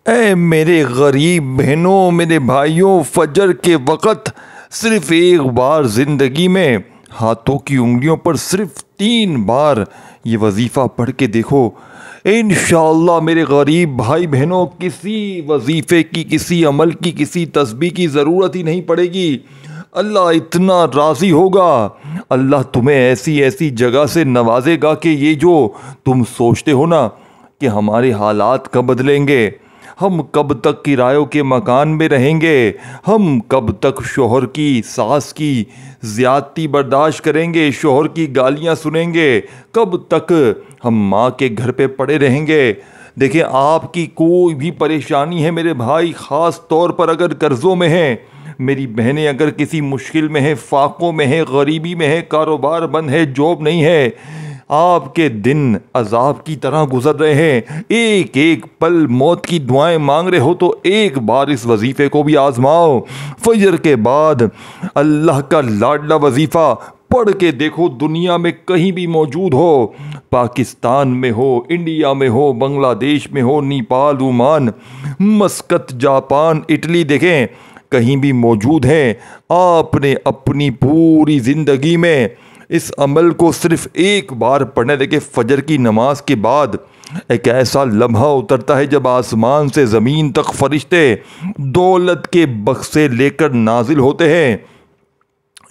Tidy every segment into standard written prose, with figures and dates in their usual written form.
اے میرے غریب بہنوں، میرے بھائیوں، فجر کے وقت صرف ایک بار زندگی میں ہاتھوں کی انگلیوں پر صرف 3 بار یہ وظیفہ پڑھ کے دیکھو۔ انشاءاللہ میرے غریب بھائی بہنوں، کسی وظیفے کی، کسی عمل کی، کسی تسبیح کی ضرورت ہی نہیں پڑے گی۔ اللہ اتنا راضی ہوگا، اللہ تمہیں ایسی ایسی جگہ سے نوازے گا کہ یہ جو تم سوچتے ہو نا کہ ہمارے حالات کب بدلیں گے، ہم کب تک کرایوں کے مکان میں رہیں گے، ہم کب تک شوہر کی، ساس کی زیادتی برداشت کریں گے، شوہر کی گالیاں سنیں گے، کب تک ہم ماں کے گھر پہ پڑے رہیں گے۔ دیکھیں، آپ کی کوئی بھی پریشانی ہے میرے بھائی، خاص طور پر اگر قرضوں میں ہیں، میری بہنیں اگر کسی مشکل میں ہیں، فاقوں میں ہیں، غریبی میں ہیں، کاروبار بند ہے، جاب نہیں ہے، آپ کے دن عذاب کی طرح گزر رہے ہیں، ایک ایک پل موت کی دعائیں مانگ رہے ہو، تو ایک بار اس وظیفے کو بھی آزماؤ۔ فجر کے بعد اللہ کا لاڈلا وظیفہ پڑھ کے دیکھو، دنیا میں کہیں بھی موجود ہو، پاکستان میں ہو، انڈیا میں ہو، بنگلہ دیش میں ہو، Nepal, Oman, Muscat, Japan, Italy, دیکھیں کہیں بھی موجود ہیں، آپ نے اپنی پوری زندگی میں اس عمل کو صرف ایک بار پڑھنے دے کہ فجر کی نماز کے بعد ایک ایسا لمحہ اترتا ہے جب آسمان سے زمین تک فرشتے دولت کے بکسے لے کر نازل ہوتے ہیں۔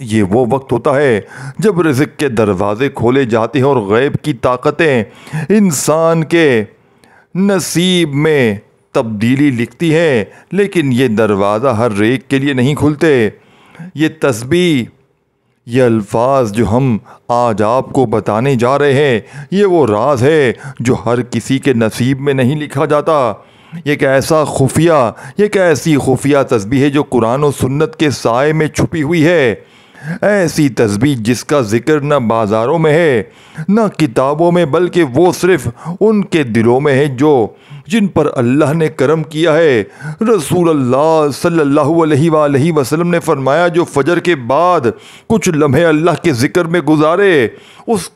یہ وہ وقت ہوتا ہے جب رزق کے دروازے کھولے جاتے ہیں اور غیب کی طاقتیں انسان کے نصیب میں تبدیلی لکھتی ہیں، لیکن یہ دروازہ ہر ایک کے لیے نہیں کھلتے۔ یہ تسبیح، یہ الفاظ جو ہم آج آپ کو بتانے جا رہے ہیں، یہ وہ راز ہے جو ہر کسی کے نصیب میں نہیں لکھا جاتا۔ یہ ایک ایسی خفیہ تسبیح ہے جو قرآن و سنت کے سائے میں چھپی ہوئی ہے، ایسی تسبیح جس کا ذکر نہ بازاروں میں ہے نہ کتابوں میں، بلکہ وہ صرف ان کے دلوں میں ہے جن پر اللہ نے کرم کیا ہے۔ رسول اللہ صلی اللہ علیہ وآلہ وسلم نے فرمایا، جو فجر کے بعد کچھ لمحے اللہ کے ذکر میں گزارے، اس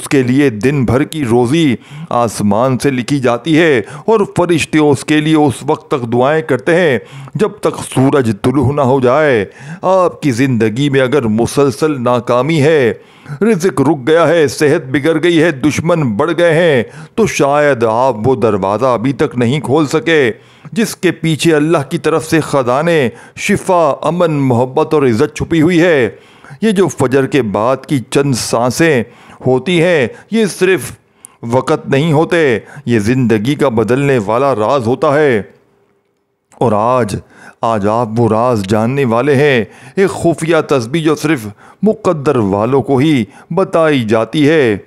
کے لیے دن بھر کی روزی آسمان سے لکھی جاتی ہے، اور فرشتے اس کے لیے اس وقت تک دعائیں کرتے ہیں جب تک سورج طلوع نہ ہو جائے۔ آپ کی زندگی میں اگر مسلسل ناکامی ہے، رزق رک گیا ہے، صحت بگڑ گئی ہے، دشمن بڑھ گئے ہیں، تو شاید آپ وہ دروازہ ابھی تک نہیں کھول سکے جس کے پیچھے اللہ کی طرف سے خزانے شفا، امن، محبت اور عزت چھپی ہوئی ہے۔ یہ جو فجر کے بعد کی چند سانسیں ہوتی ہیں، یہ صرف وقت نہیں ہوتے، یہ زندگی کا بدلنے والا راز ہوتا ہے۔ اور آج آپ وہ راز جاننے والے ہیں، ایک خفیہ تسبیح جو صرف مقدر والوں کو ہی بتائی جاتی ہے۔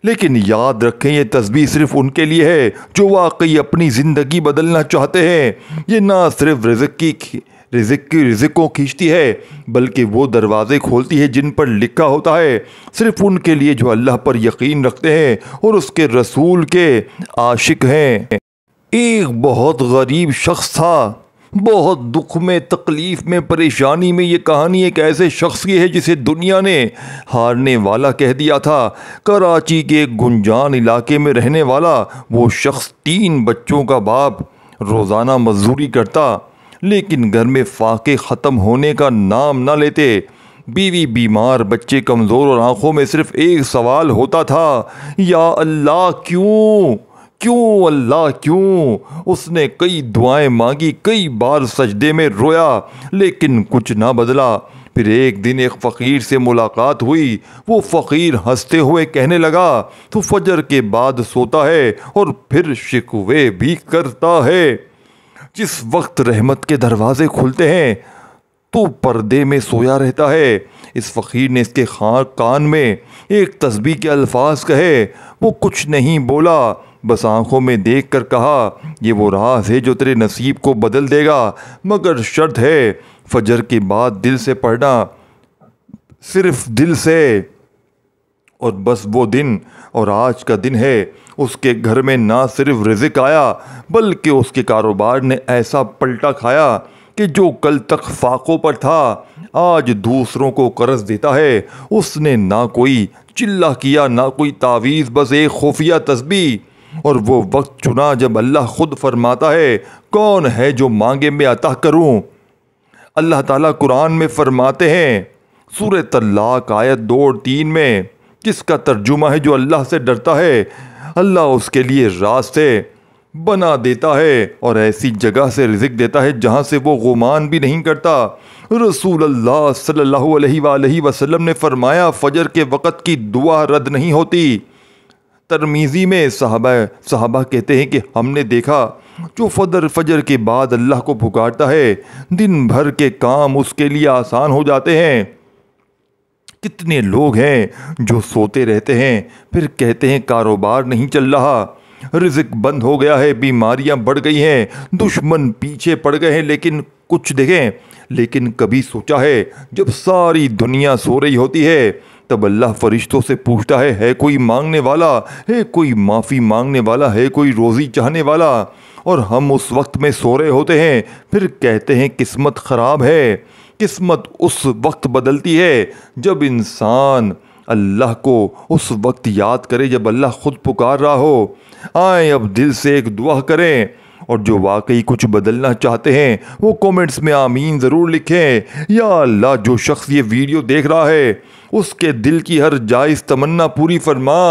لیکن یاد رکھیں، یہ تسبیح صرف ان کے لیے ہے جو واقعی اپنی زندگی بدلنا چاہتے ہیں۔ یہ نہ صرف رزق کو کھینچتی ہے، بلکہ وہ دروازے کھولتی ہے جن پر لکھا ہوتا ہے صرف ان کے لیے جو اللہ پر یقین رکھتے ہیں اور اس کے رسول کے عاشق ہیں۔ ایک بہت غریب شخص تھا، بہت دکھ میں، تکلیف میں، پریشانی میں۔ یہ کہانی ایک ایسے شخص کی ہے جسے دنیا نے ہارنے والا کہہ دیا تھا۔ کراچی کے ایک گنجان علاقے میں رہنے والا وہ شخص، 3 بچوں کا باپ، روزانہ مزدوری کرتا، لیکن گھر میں فاقے ختم ہونے کا نام نہ لیتے۔ بیوی بیمار، بچے کمزور، اور آنکھوں میں صرف ایک سوال ہوتا تھا، یا اللہ کیوں اللہ کیوں؟ اس نے کئی دعائیں مانگی، کئی بار سجدے میں رویا، لیکن کچھ نہ بدلا۔ پھر ایک دن ایک فقیر سے ملاقات ہوئی۔ وہ فقیر ہنستے ہوئے کہنے لگا، تو فجر کے بعد سوتا ہے اور پھر شکوے بھی کرتا ہے، جس وقت رحمت کے دروازے کھلتے ہیں تو پردے میں سویا رہتا ہے۔ اس فقیر نے اس کے کان میں ایک تسبیح کے الفاظ کہے، وہ کچھ نہیں بولا، بس آنکھوں میں دیکھ کر کہا، یہ وہ راز ہے جو تیرے نصیب کو بدل دے گا، مگر شرط ہے فجر کے بعد دل سے پڑھنا، صرف دل سے۔ اور بس وہ دن اور آج کا دن ہے۔ اس کے گھر میں نہ صرف رزق آیا، بلکہ اس کے کاروبار نے ایسا پلٹا کھایا کہ جو کل تک فاقوں پر تھا، آج دوسروں کو قرض دیتا ہے۔ اس نے نہ کوئی چلہ کیا، نہ کوئی تعویذ، بس ایک خفیہ تسبیح اور وہ وقت چنا جب اللہ خود فرماتا ہے کون ہے جو مانگے میں عطا کروں۔ اللہ تعالیٰ قرآن میں فرماتے ہیں سورہ طلاق آیت 2 اور 3 میں، جس کا ترجمہ ہے جو اللہ سے ڈرتا ہے اللہ اس کے لیے راستے بنا دیتا ہے اور ایسی جگہ سے رزق دیتا ہے جہاں سے وہ گمان بھی نہیں کرتا۔ رسول اللہ صلی اللہ علیہ وآلہ وسلم نے فرمایا فجر کے وقت کی دعا رد نہیں ہوتی۔ ترمیزی میں صحابہ کہتے ہیں کہ ہم نے دیکھا جو فجر کے بعد اللہ کو پکارتا ہے دن بھر کے کام اس کے لیے آسان ہو جاتے ہیں۔ کتنے لوگ ہیں جو سوتے رہتے ہیں پھر کہتے ہیں کاروبار نہیں چل رہا، رزق بند ہو گیا ہے، بیماریاں بڑھ گئی ہیں، دشمن پیچھے پڑ گئے ہیں، لیکن کبھی سوچا ہے جب ساری دنیا سو رہی ہوتی ہے تب اللہ فرشتوں سے پوچھتا ہے کوئی مانگنے والا، ہے کوئی معافی مانگنے والا، ہے کوئی روزی چاہنے والا، اور ہم اس وقت میں سو رہے ہوتے ہیں پھر کہتے ہیں قسمت خراب ہے۔ قسمت اس وقت بدلتی ہے جب انسان اللہ کو اس وقت یاد کرے جب اللہ خود پکار رہا ہو۔ آئیں اب دل سے ایک دعا کریں، اور جو واقعی کچھ بدلنا چاہتے ہیں وہ کومنٹس میں آمین ضرور لکھیں۔ یا اللہ جو شخص یہ ویڈیو دیکھ رہا ہے اس کے دل کی ہر جائز تمنا پوری فرما،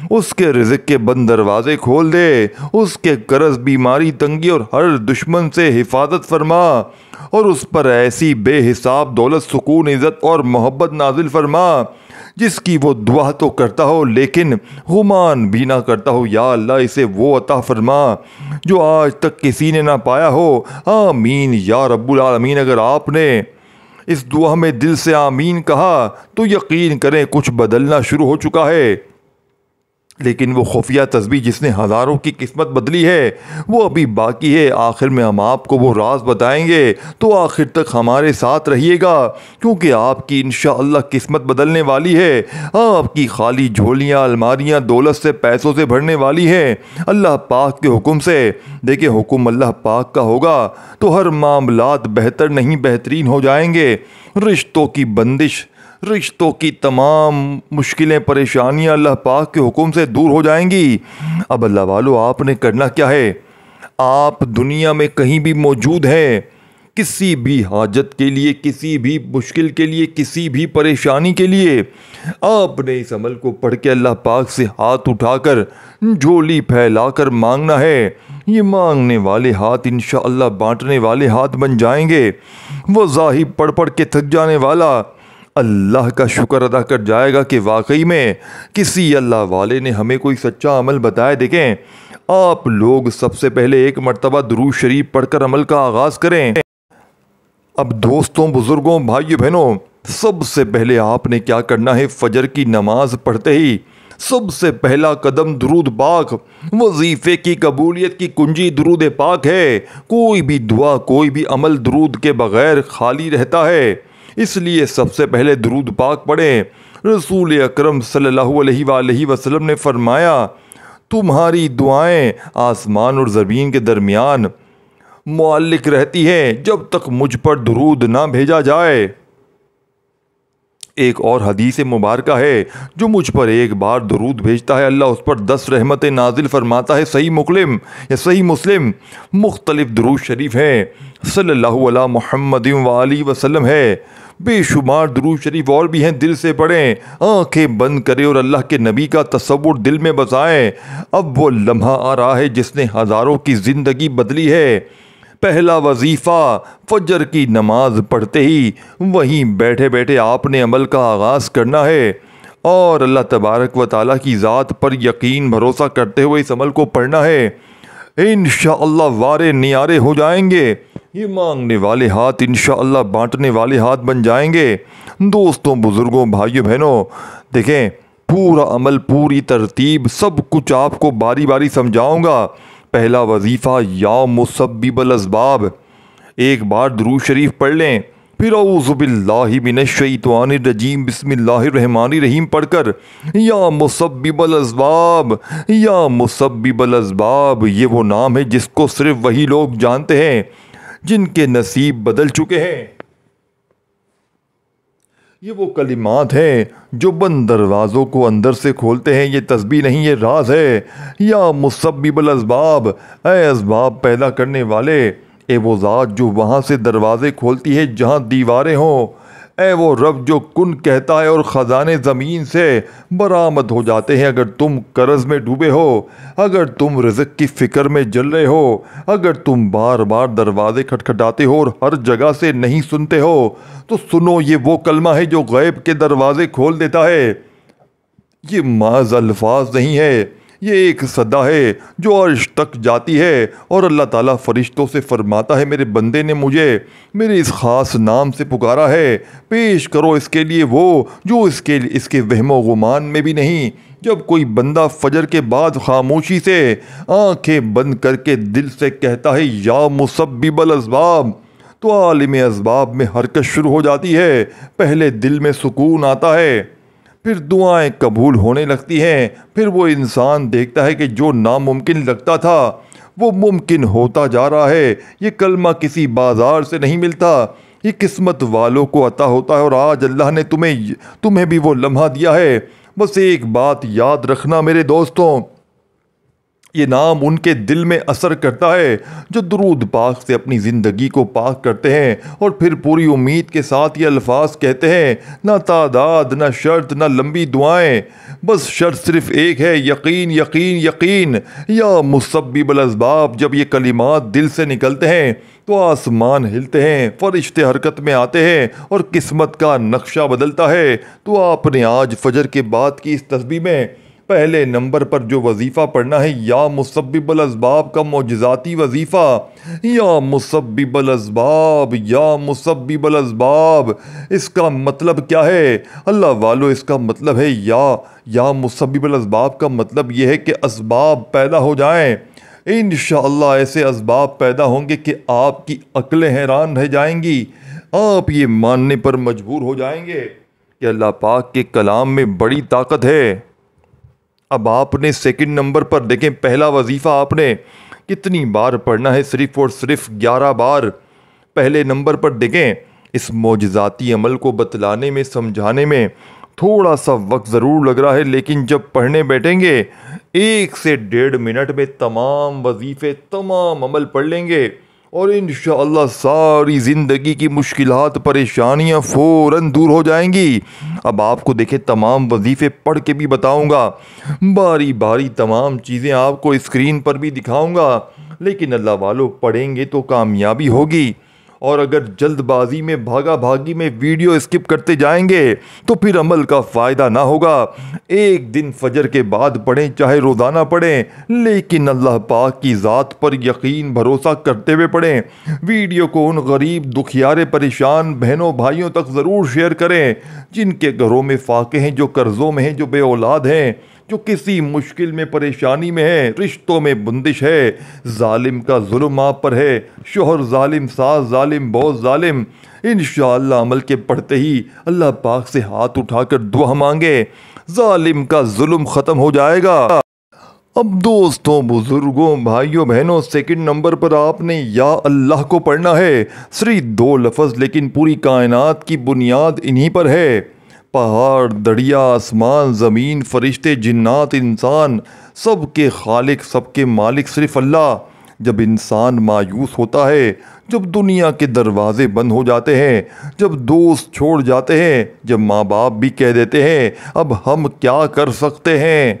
اس کے رزق کے بند دروازے کھول دے، اس کے قرض بیماری تنگی اور ہر دشمن سے حفاظت فرما، اور اس پر ایسی بے حساب دولت سکون عزت اور محبت نازل فرما جس کی وہ دعا تو کرتا ہو لیکن گمان بھی نہ کرتا ہو۔ یا اللہ اسے وہ عطا فرما جو آج تک کسی نے نہ پایا ہو۔ آمین یا رب العالمین۔ اگر آپ نے اس دعا میں دل سے آمین کہا تو یقین کریں کچھ بدلنا شروع ہو چکا ہے، لیکن وہ خفیہ تسبیح جس نے ہزاروں کی قسمت بدلی ہے وہ ابھی باقی ہے۔ آخر میں ہم آپ کو وہ راز بتائیں گے، تو آخر تک ہمارے ساتھ رہیے گا کیونکہ آپ کی انشاءاللہ قسمت بدلنے والی ہے۔ آپ کی خالی جھولیاں الماریاں دولت سے پیسوں سے بھرنے والی ہیں اللہ پاک کے حکم سے۔ دیکھیں حکم اللہ پاک کا ہوگا تو ہر معاملات بہتر نہیں بہترین ہو جائیں گے۔ رشتوں کی بندش، رشتوں کی تمام مشکلیں پریشانیاں اللہ پاک کے حکم سے دور ہو جائیں گی۔ اب اللہ والو آپ نے کرنا کیا ہے؟ آپ دنیا میں کہیں بھی موجود ہیں، کسی بھی حاجت کے لیے، کسی بھی مشکل کے لیے، کسی بھی پریشانی کے لیے آپ نے اس عمل کو پڑھ کے اللہ پاک سے ہاتھ اٹھا کر جھولی پھیلا کر مانگنا ہے۔ یہ مانگنے والے ہاتھ انشاءاللہ بانٹنے والے ہاتھ بن جائیں گے۔ وظائف پڑھ پڑھ کے تھک جانے والا اللہ کا شکر ادا کر جائے گا کہ واقعی میں کسی اللہ والے نے ہمیں کوئی سچا عمل بتایا۔ دیکھیں آپ لوگ سب سے پہلے ایک مرتبہ درود شریف پڑھ کر عمل کا آغاز کریں۔ اب دوستوں بزرگوں بھائیو بہنوں، سب سے پہلے آپ نے کیا کرنا ہے؟ فجر کی نماز پڑھتے ہی سب سے پہلا قدم درود پاک۔ وظیفے کی قبولیت کی کنجی درود پاک ہے۔ کوئی بھی دعا کوئی بھی عمل درود کے بغیر خالی رہتا ہے، اس لیے سب سے پہلے درود پاک پڑھیں۔ رسول اکرم صلی اللہ علیہ وآلہ وسلم نے فرمایا تمہاری دعائیں آسمان اور زمین کے درمیان معلق رہتی ہیں جب تک مجھ پر درود نہ بھیجا جائے۔ ایک اور حدیث مبارکہ ہے جو مجھ پر ایک بار درود بھیجتا ہے اللہ اس پر 10 رحمتیں نازل فرماتا ہے۔ صحیح مسلم مختلف درود شریف ہیں، صلی اللہ علیہ محمد وآلہ وسلم ہے، بے شمار درود شریف اور بھی ہیں۔ دل سے پڑھیں، آنکھیں بند کریں اور اللہ کے نبی کا تصور دل میں بسائیں۔ اب وہ لمحہ آ رہا ہے جس نے ہزاروں کی زندگی بدلی ہے۔ پہلا وظیفہ فجر کی نماز پڑھتے ہی وہیں بیٹھے بیٹھے آپ نے عمل کا آغاز کرنا ہے اور اللہ تبارک و تعالیٰ کی ذات پر یقین بھروسہ کرتے ہوئے اس عمل کو پڑھنا ہے۔ انشاءاللہ وارے نیارے ہو جائیں گے، یہ مانگنے والے ہاتھ انشاءاللہ بانٹنے والے ہاتھ بن جائیں گے۔ دوستوں بزرگوں بھائیوں بہنوں، دیکھیں پورا عمل پوری ترتیب سب کچھ آپ کو باری باری سمجھاؤں گا۔ پہلا وظیفہ یا مسبب الاسباب، ایک بار درود شریف پڑھ لیں، پھر اعوذ باللہ من الشیطان الرجیم بسم اللہ الرحمن الرحیم پڑھ کر یا مسبب الاسباب، یا مسبب الاسباب یہ وہ نام ہے جس کو صرف وہی لوگ جانتے ہیں جن کے نصیب بدل چکے ہیں۔ یہ وہ کلمات ہیں جو بند دروازوں کو اندر سے کھولتے ہیں۔ یہ تسبیح نہیں، یہ راز ہے۔ یا مسبب الاسباب، اے اسباب پیدا کرنے والے، اے وہ ذات جو وہاں سے دروازے کھولتی ہے جہاں دیواریں ہوں، اے وہ رب جو کن کہتا ہے اور خزانے زمین سے برآمد ہو جاتے ہیں۔ اگر تم قرض میں ڈوبے ہو، اگر تم رزق کی فکر میں جل رہے ہو، اگر تم بار بار دروازے کھٹکھٹاتے ہو اور ہر جگہ سے نہیں سنتے ہو، تو سنو، یہ وہ کلمہ ہے جو غیب کے دروازے کھول دیتا ہے۔ یہ محض الفاظ نہیں ہے، یہ ایک صدا ہے جو عرش تک جاتی ہے، اور اللہ تعالیٰ فرشتوں سے فرماتا ہے میرے بندے نے مجھے میرے اس خاص نام سے پکارا ہے، پیش کرو اس کے لیے وہ جو اس کے وہم و گمان میں بھی نہیں۔ جب کوئی بندہ فجر کے بعد خاموشی سے آنکھیں بند کر کے دل سے کہتا ہے یا مسبب الاسباب، تو عالم اسباب میں حرکت شروع ہو جاتی ہے۔ پہلے دل میں سکون آتا ہے، پھر دعائیں قبول ہونے لگتی ہیں، پھر وہ انسان دیکھتا ہے کہ جو ناممکن لگتا تھا وہ ممکن ہوتا جا رہا ہے۔ یہ کلمہ کسی بازار سے نہیں ملتا، یہ قسمت والوں کو عطا ہوتا ہے، اور آج اللہ نے تمہیں بھی وہ لمحہ دیا ہے۔ بس ایک بات یاد رکھنا میرے دوستوں، یہ نام ان کے دل میں اثر کرتا ہے جو درود پاک سے اپنی زندگی کو پاک کرتے ہیں، اور پھر پوری امید کے ساتھ یہ الفاظ کہتے ہیں، نہ تعداد، نہ شرط، نہ لمبی دعائیں، بس شرط صرف ایک ہے، یقین یقین یقین۔ یا مسبب الاسباب، جب یہ کلمات دل سے نکلتے ہیں تو آسمان ہلتے ہیں، فرشتے حرکت میں آتے ہیں، اور قسمت کا نقشہ بدلتا ہے۔ تو آپ نے آج فجر کے بعد کی اس تسبیح میں پہلے نمبر پر جو وظیفہ پڑھنا ہے، یا مسبب الاسباب کا معجزاتی وظیفہ، یا مسبب الاسباب، یا مسبب الاسباب۔ اس کا مطلب کیا ہے اللہ والو؟ اس کا مطلب ہے یا مسبب الاسباب کا مطلب یہ ہے کہ اسباب پیدا ہو جائیں۔ انشاءاللہ ایسے اسباب پیدا ہوں گے کہ آپ کی عقلیں حیران رہ جائیں گی، آپ یہ ماننے پر مجبور ہو جائیں گے کہ اللہ پاک کے کلام میں بڑی طاقت ہے۔ اب آپ نے سیکنڈ نمبر پر دیکھیں، پہلا وظیفہ آپ نے کتنی بار پڑھنا ہے؟ صرف اور صرف 11 بار۔ پہلے نمبر پر دیکھیں، اس معجزاتی عمل کو بتلانے میں، سمجھانے میں تھوڑا سا وقت ضرور لگ رہا ہے، لیکن جب پڑھنے بیٹھیں گے 1 سے 1.5 منٹ میں تمام وظیفے، تمام عمل پڑھ لیں گے، اور انشاءاللہ ساری زندگی کی مشکلات، پریشانیاں فوراً دور ہو جائیں گی۔ اب آپ کو دیکھیں، تمام وظیفے پڑھ کے بھی بتاؤں گا، باری باری تمام چیزیں آپ کو اسکرین پر بھی دکھاؤں گا، لیکن اللہ والو پڑھیں گے تو کامیابی ہوگی، اور اگر جلد بازی میں، بھاگا بھاگی میں ویڈیو اسکپ کرتے جائیں گے تو پھر عمل کا فائدہ نہ ہوگا۔ ایک دن فجر کے بعد پڑھیں، چاہے روزانہ پڑھیں، لیکن اللہ پاک کی ذات پر یقین بھروسہ کرتے ہوئے پڑھیں۔ ویڈیو کو ان غریب، دکھیارے، پریشان بہنوں بھائیوں تک ضرور شیئر کریں جن کے گھروں میں فاقے ہیں، جو قرضوں میں ہیں، جو بے اولاد ہیں، جو کسی مشکل میں، پریشانی میں ہے، رشتوں میں بندش ہے، ظالم کا ظلم آپ پر ہے، شوہر ظالم، ساس ظالم، بہت ظالم۔ انشاءاللہ عمل کے پڑھتے ہی اللہ پاک سے ہاتھ اٹھا کر دعا مانگے، ظالم کا ظلم ختم ہو جائے گا۔ اب دوستوں، بزرگوں، بھائیوں، بہنوں، سیکنڈ نمبر پر آپ نے یا اللہ کو پڑھنا ہے۔ صرف 2 لفظ، لیکن پوری کائنات کی بنیاد انہی پر ہے۔ پہاڑ، دریا، آسمان، زمین، فرشتے، جنات، انسان، سب کے خالق، سب کے مالک صرف اللہ۔ جب انسان مایوس ہوتا ہے، جب دنیا کے دروازے بند ہو جاتے ہیں، جب دوست چھوڑ جاتے ہیں، جب ماں باپ بھی کہہ دیتے ہیں اب ہم کیا کر سکتے ہیں،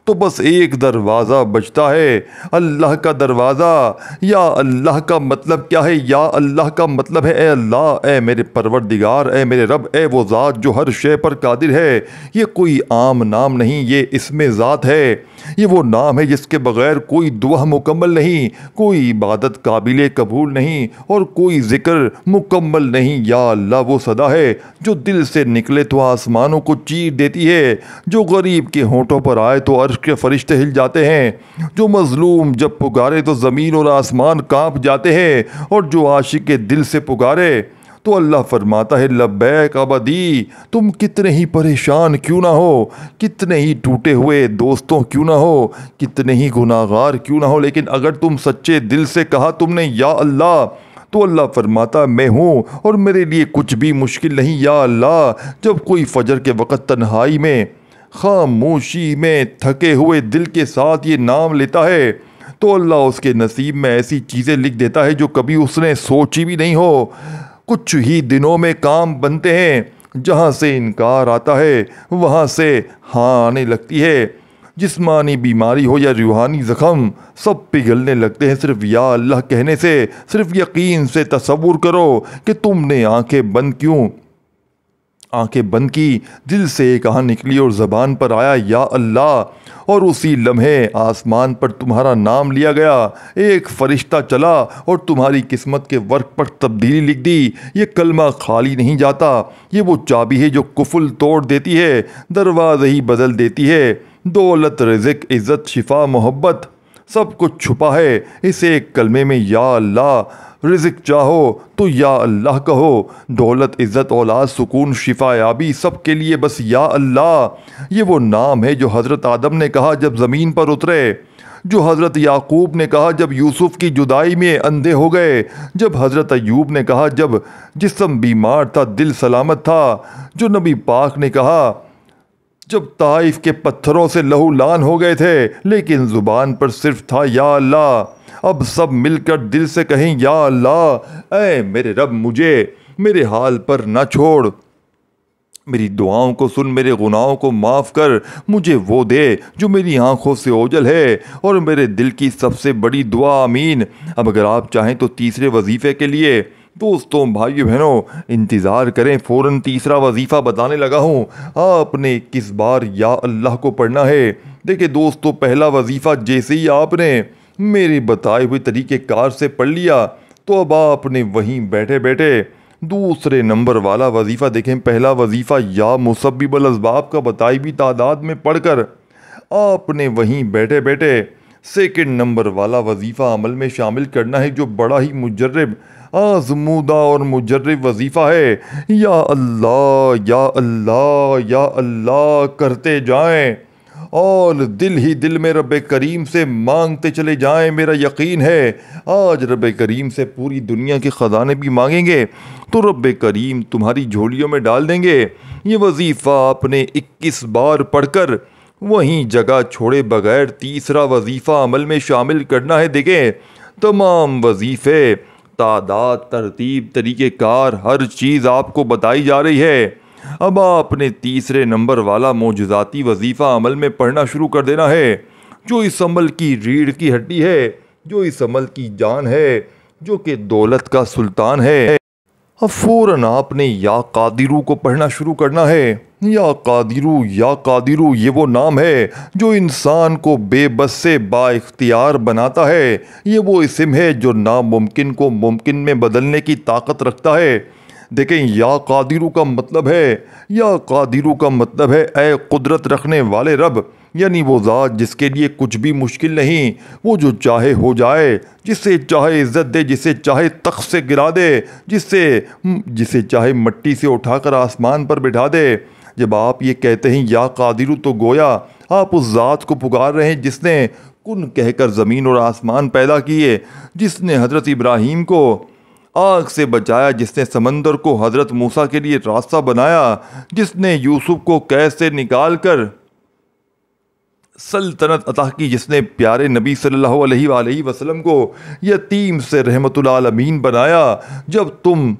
تو بس ایک دروازہ بچتا ہے، اللہ کا دروازہ۔ یا اللہ کا مطلب کیا ہے؟ یا اللہ کا مطلب ہے اے اللہ، اے میرے پروردگار، اے میرے رب، اے وہ ذات جو ہر شے پر قادر ہے۔ یہ کوئی عام نام نہیں، یہ اسم ذات ہے، یہ وہ نام ہے جس کے بغیر کوئی دعا مکمل نہیں، کوئی عبادت قابل قبول نہیں، اور کوئی ذکر مکمل نہیں۔ یا اللہ وہ صدا ہے جو دل سے نکلے تو آسمانوں کو چیر دیتی ہے، جو غریب کے ہونٹوں پر آئے تو عرش کے فرشتے ہل جاتے ہیں، جو مظلوم جب پکارے تو زمین اور آسمان کانپ جاتے ہیں، اور جو عاشق کے دل سے پکارے تو اللہ فرماتا ہے لبیک عبدی۔ تم کتنے ہی پریشان کیوں نہ ہو، کتنے ہی ٹوٹے ہوئے دوستوں کیوں نہ ہو، کتنے ہی گناہگار کیوں نہ ہو، لیکن اگر تم سچے دل سے کہا تم نے یا اللہ، تو اللہ فرماتا میں ہوں اور میرے لیے کچھ بھی مشکل نہیں یا اللہ۔ جب کوئی فجر کے وقت تنہائی میں خاموشی میں تھکے ہوئے دل کے ساتھ یہ نام لیتا ہے تو اللہ اس کے نصیب میں ایسی چیزیں لکھ دیتا ہے جو کبھی اس نے سوچی بھی نہیں ہو۔ کچھ ہی دنوں میں کام بنتے ہیں، جہاں سے انکار آتا ہے وہاں سے ہاں آنے لگتی ہے۔ جسمانی بیماری ہو یا روحانی زخم، سب پگھلنے لگتے ہیں صرف یا اللہ کہنے سے، صرف یقین سے۔ تصور کرو کہ تم نے آنکھیں بند کی، دل سے ایک آہ نکلی اور زبان پر آیا یا اللہ، اور اسی لمحے آسمان پر تمہارا نام لیا گیا، ایک فرشتہ چلا اور تمہاری قسمت کے ورق پر تبدیلی لکھ دی۔ یہ کلمہ خالی نہیں جاتا، یہ وہ چابی ہے جو قفل توڑ دیتی ہے، دروازے ہی بدل دیتی ہے۔ دولت، رزق، عزت، شفا، محبت سب کچھ چھپا ہے اس ایک کلمے میں یا اللہ۔ رزق چاہو تو یا اللہ کہو، دولت، عزت، اولاد، سکون، شفا یابی سب کے لیے بس یا اللہ۔ یہ وہ نام ہے جو حضرت آدم نے کہا جب زمین پر اترے، جو حضرت یعقوب نے کہا جب یوسف کی جدائی میں اندھے ہو گئے، جب حضرت ایوب نے کہا جب جسم بیمار تھا دل سلامت تھا، جو نبی پاک نے کہا جب طائف کے پتھروں سے لہو لان ہو گئے تھے لیکن زبان پر صرف تھا یا اللہ۔ اب سب مل کر دل سے کہیں یا اللہ، اے میرے رب مجھے میرے حال پر نہ چھوڑ، میری دعاؤں کو سن، میرے گناہوں کو معاف کر، مجھے وہ دے جو میری آنکھوں سے اوجھل ہے اور میرے دل کی سب سے بڑی دعا آمین۔ اب اگر آپ چاہیں تو تیسرے وظیفے کے لیے دوستوں، بھائیو بہنوں انتظار کریں، فوراً تیسرا وظیفہ بتانے لگا ہوں۔ آپ نے کس بار یا اللہ کو پڑھنا ہے؟ دیکھیں دوستوں، پہلا وظیفہ جیسے ہی آپ نے میرے بتائے ہوئے طریقہ کار سے پڑھ لیا تو اب آپ نے وہیں بیٹھے بیٹھے دوسرے نمبر والا وظیفہ دیکھیں۔ پہلا وظیفہ یا مسبب الاسباب کا بتائی بھی تعداد میں پڑھ کر آپ نے وہیں بیٹھے بیٹھے سیکنڈ نمبر والا وظیفہ عمل میں شامل کرنا ہے، جو بڑا ہی مجرب، آزمودہ اور مجرب وظیفہ ہے۔ یا اللہ یا اللہ یا اللہ کرتے جائیں اور دل ہی دل میں رب کریم سے مانگتے چلے جائیں۔ میرا یقین ہے آج رب کریم سے پوری دنیا کے خزانے بھی مانگیں گے تو رب کریم تمہاری جھولیوں میں ڈال دیں گے۔ یہ وظیفہ آپ نے 21 بار پڑھ کر وہیں جگہ چھوڑے بغیر تیسرا وظیفہ عمل میں شامل کرنا ہے۔ دیکھیں تمام وظیفے، تعداد، ترتیب، طریقہ کار، ہر چیز آپ کو بتائی جا رہی ہے۔ اب آپ نے تیسرے نمبر والا معجزاتی وظیفہ عمل میں پڑھنا شروع کر دینا ہے، جو اس عمل کی ریڑھ کی ہڈی ہے، جو اس عمل کی جان ہے، جو کہ دولت کا سلطان ہے۔ اب فوراً آپ نے یا قادرو کو پڑھنا شروع کرنا ہے۔ یا قادرو، یا قادرو یہ وہ نام ہے جو انسان کو بے بس سے با اختیار بناتا ہے۔ یہ وہ اسم ہے جو ناممکن کو ممکن میں بدلنے کی طاقت رکھتا ہے۔ دیکھیں یا قادرو کا مطلب ہے، یا قادرو کا مطلب ہے اے قدرت رکھنے والے رب، یعنی وہ ذات جس کے لیے کچھ بھی مشکل نہیں، وہ جو چاہے ہو جائے، جسے چاہے عزت دے، جسے چاہے تخت سے گرا دے، جسے چاہے مٹی سے اٹھا کر آسمان پر بٹھا دے۔ جب آپ یہ کہتے ہیں یا قادرو تو گویا آپ اس ذات کو پکار رہے ہیں جس نے کن کہہ کر زمین اور آسمان پیدا کیے، جس نے حضرت ابراہیم کو آگ سے بچایا، جس نے سمندر کو حضرت موسیٰ کے لیے راستہ بنایا، جس نے یوسف کو قید سے نکال کر سلطنت عطا کی، جس نے پیارے نبی صلی اللہ علیہ وآلہ وسلم کو یتیم سے رحمت العالمین بنایا۔ جب تم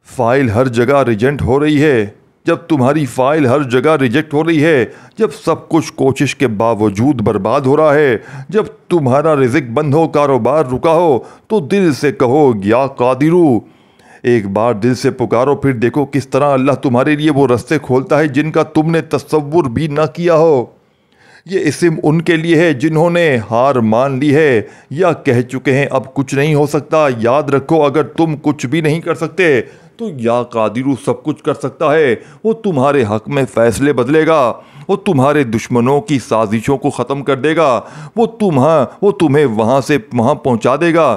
فائل ہر جگہ ریجنٹ ہو رہی ہے، جب تمہاری فائل ہر جگہ ریجیکٹ ہو رہی ہے، جب سب کچھ کوشش کے باوجود برباد ہو رہا ہے، جب تمہارا رزق بند ہو، کاروبار رکا ہو، تو دل سے کہو یا قادرو۔ ایک بار دل سے پکارو، پھر دیکھو کس طرح اللہ تمہارے لیے وہ راستے کھولتا ہے جن کا تم نے تصور بھی نہ کیا ہو۔ یہ اسم ان کے لیے ہے جنہوں نے ہار مان لی ہے یا کہہ چکے ہیں اب کچھ نہیں ہو سکتا۔ یاد رکھو اگر تم کچھ بھی نہیں کر سکتے تو یا قادرو سب کچھ کر سکتا ہے۔ وہ تمہارے حق میں فیصلے بدلے گا، وہ تمہارے دشمنوں کی سازشوں کو ختم کر دے گا، وہ تمہیں وہاں سے وہاں پہنچا دے گا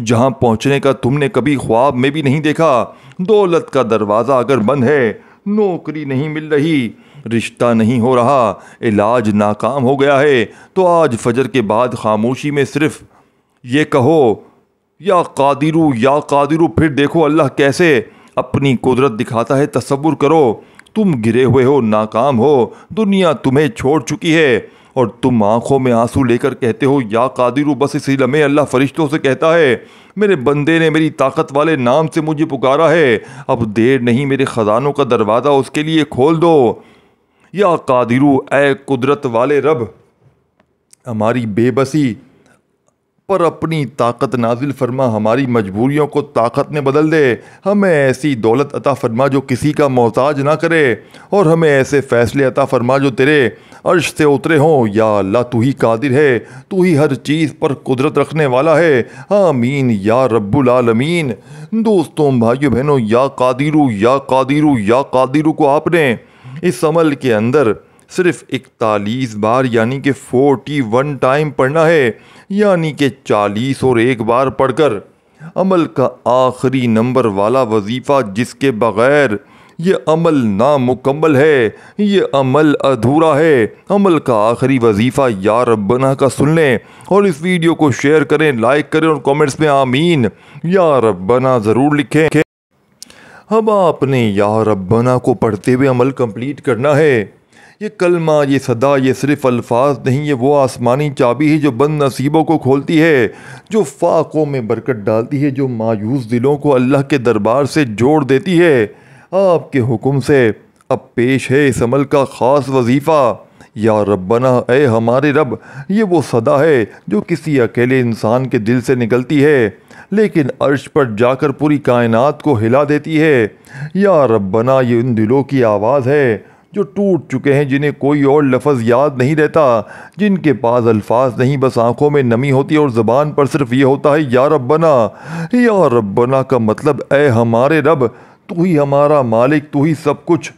جہاں پہنچنے کا تم نے کبھی خواب میں بھی نہیں دیکھا۔ دولت کا دروازہ اگر بند ہے، نوکری نہیں مل رہی، رشتہ نہیں ہو رہا، علاج ناکام ہو گیا ہے، تو آج فجر کے بعد خاموشی میں صرف یہ کہو یا قادرو پھر دیکھو اللہ کیسے اپنی قدرت دکھاتا ہے. تصور کرو تم گرے ہوئے ہو, ناکام ہو, دنیا تمہیں چھوڑ چکی ہے اور تم آنکھوں میں آنسو لے کر کہتے ہو یا قادرو. بس اسی لمحے اللہ فرشتوں سے کہتا ہے میرے بندے نے میری طاقت والے نام سے مجھے پکارا ہے, اب دیر نہیں, میرے خزانوں کا دروازہ اس کے لیے کھول دو. یا قادرو اے قدرت والے رب, ہماری بے بسی پر اپنی طاقت نازل فرما, ہماری مجبوریوں کو طاقت میں بدل دے, ہمیں ایسی دولت عطا فرما جو کسی کا محتاج نہ کرے, اور ہمیں ایسے فیصلے عطا فرما جو تیرے عرش سے اترے ہوں. یا اللہ تو ہی قادر ہے, تو ہی ہر چیز پر قدرت رکھنے والا ہے. آمین یا رب العالمین. دوستوں بھائیو بہنوں, یا قادرو کو آپ نے اس عمل کے اندر صرف 41 بار یعنی کہ 41 ٹائم پڑھنا ہے, یعنی کہ 40 اور 1 بار پڑھ کر عمل کا آخری نمبر والا وظیفہ جس کے بغیر یہ عمل نامکمل ہے, یہ عمل ادھورا ہے. عمل کا آخری وظیفہ یا ربنا کا سن لیں اور اس ویڈیو کو شیئر کریں, لائک کریں اور کامنٹس میں آمین یا ربنا ضرور لکھیں. اب آپ نے یا ربنا کو پڑھتے ہوئے عمل کمپلیٹ کرنا ہے. یہ کلمہ, یہ صدا, یہ صرف الفاظ نہیں, یہ وہ آسمانی چابی ہے جو بند نصیبوں کو کھولتی ہے, جو فاقوں میں برکت ڈالتی ہے, جو مایوس دلوں کو اللہ کے دربار سے جوڑ دیتی ہے. آپ کے حکم سے اب پیش ہے اس عمل کا خاص وظیفہ. یا ربنا اے ہمارے رب, یہ وہ صدا ہے جو کسی اکیلے انسان کے دل سے نکلتی ہے لیکن عرش پر جا کر پوری کائنات کو ہلا دیتی ہے. یا ربنا یہ ان دلوں کی آواز ہے جو ٹوٹ چکے ہیں, جنہیں کوئی اور لفظ یاد نہیں رہتا, جن کے پاس الفاظ نہیں, بس آنکھوں میں نمی ہوتی ہے اور زبان پر صرف یہ ہوتا ہے یا ربنا. یا ربنا کا مطلب اے ہمارے رب, تو ہی ہمارا مالک, تو ہی سب کچھ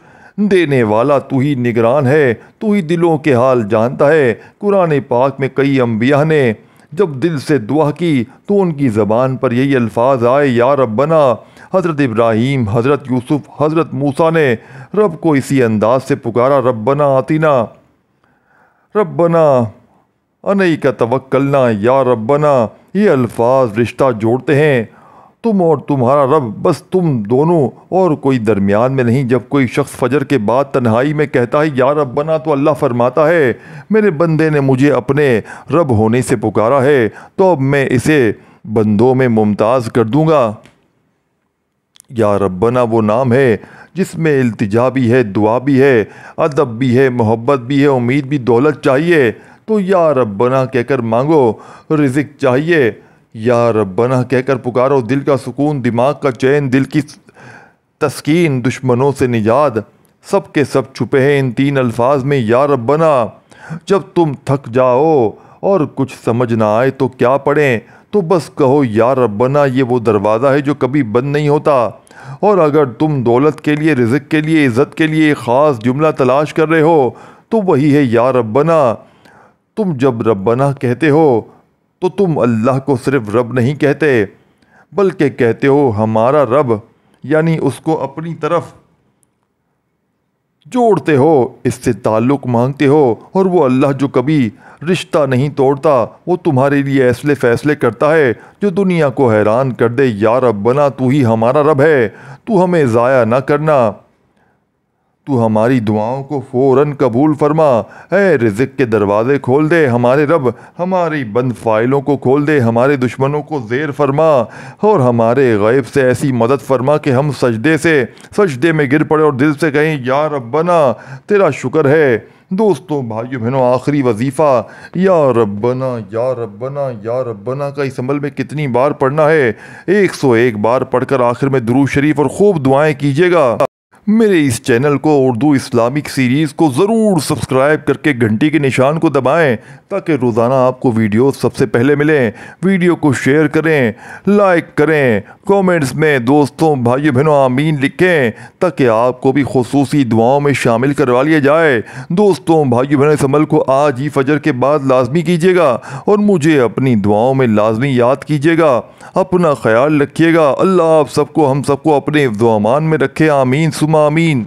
دینے والا, تو ہی نگران ہے, تو ہی دلوں کے حال جانتا ہے. قرآن پاک میں کئی انبیاء نے جب دل سے دعا کی تو ان کی زبان پر یہی الفاظ آئے یا ربنا. حضرت ابراہیم, حضرت یوسف, حضرت موسیٰ نے رب کو اسی انداز سے پکارا, ربنا آتینا, ربنا علیک توکلنا. یا ربنا یہ الفاظ رشتہ جوڑتے ہیں, تم اور تمہارا رب, بس تم دونوں اور کوئی درمیان میں نہیں. جب کوئی شخص فجر کے بعد تنہائی میں کہتا ہے یا ربنا تو اللہ فرماتا ہے میرے بندے نے مجھے اپنے رب ہونے سے پکارا ہے تو اب میں اسے بندوں میں ممتاز کر دوں گا. یا ربنا وہ نام ہے جس میں التجا بھی ہے, دعا بھی ہے, ادب بھی ہے, محبت بھی ہے, امید بھی. دولت چاہیے تو یا ربنا کہہ کر مانگو, رزق چاہیے یا ربنا کہہ کر پکارو, دل کا سکون, دماغ کا چین, دل کی تسکین, دشمنوں سے نجات, سب کے سب چھپے ہیں ان 3 الفاظ میں یا ربنا. جب تم تھک جاؤ اور کچھ سمجھ نہ آئے تو کیا پڑھیں, تو بس کہو یا ربنا. یہ وہ دروازہ ہے جو کبھی بند نہیں ہوتا, اور اگر تم دولت کے لیے, رزق کے لیے, عزت کے لیے ایک خاص جملہ تلاش کر رہے ہو تو وہی ہے یا ربنا. تم جب ربنا کہتے ہو تو تم اللہ کو صرف رب نہیں کہتے بلکہ کہتے ہو ہمارا رب, یعنی اس کو اپنی طرف جوڑتے ہو, اس سے تعلق مانگتے ہو, اور وہ اللہ جو کبھی رشتہ نہیں توڑتا وہ تمہارے لیے ایسے فیصلے کرتا ہے جو دنیا کو حیران کر دے. یا ربنا تو ہی ہمارا رب ہے, تو ہمیں ضائع نہ کرنا, تو ہماری دعاؤں کو فوراً قبول فرما. اے رزق کے دروازے کھول دے ہمارے رب, ہماری بند فائلوں کو کھول دے, ہمارے دشمنوں کو زیر فرما, اور ہمارے غیب سے ایسی مدد فرما کہ ہم سجدے میں گر پڑے اور دل سے کہیں یا ربنا تیرا شکر ہے. دوستوں بھائیو بہنوں, آخری وظیفہ یا ربنا یا ربنا یا ربنا کا اس عمل میں کتنی بار پڑھنا ہے؟ 101 بار پڑھ کر آخر میں درود شریف اور خوب دعائیں کیجیے گا. میرے اس چینل کو اردو اسلامک سیریز کو ضرور سبسکرائب کر کے گھنٹی کے نشان کو دبائیں تاکہ روزانہ آپ کو ویڈیوز سب سے پہلے ملیں. ویڈیو کو شیئر کریں, لائک کریں, کامنٹس میں دوستوں بھائیو بہنوں آمین لکھیں تاکہ آپ کو بھی خصوصی دعاؤں میں شامل کروا لیا جائے. دوستوں بھائیو بہنوں اس عمل کو آج ہی فجر کے بعد لازمی کیجیے گا اور مجھے اپنی دعاؤں میں لازمی یاد کیجیے گا. اپنا خیال رکھیے گا. اللہ آپ سب کو, ہم سب کو اپنے امان میں رکھے. آمین ثم آمین.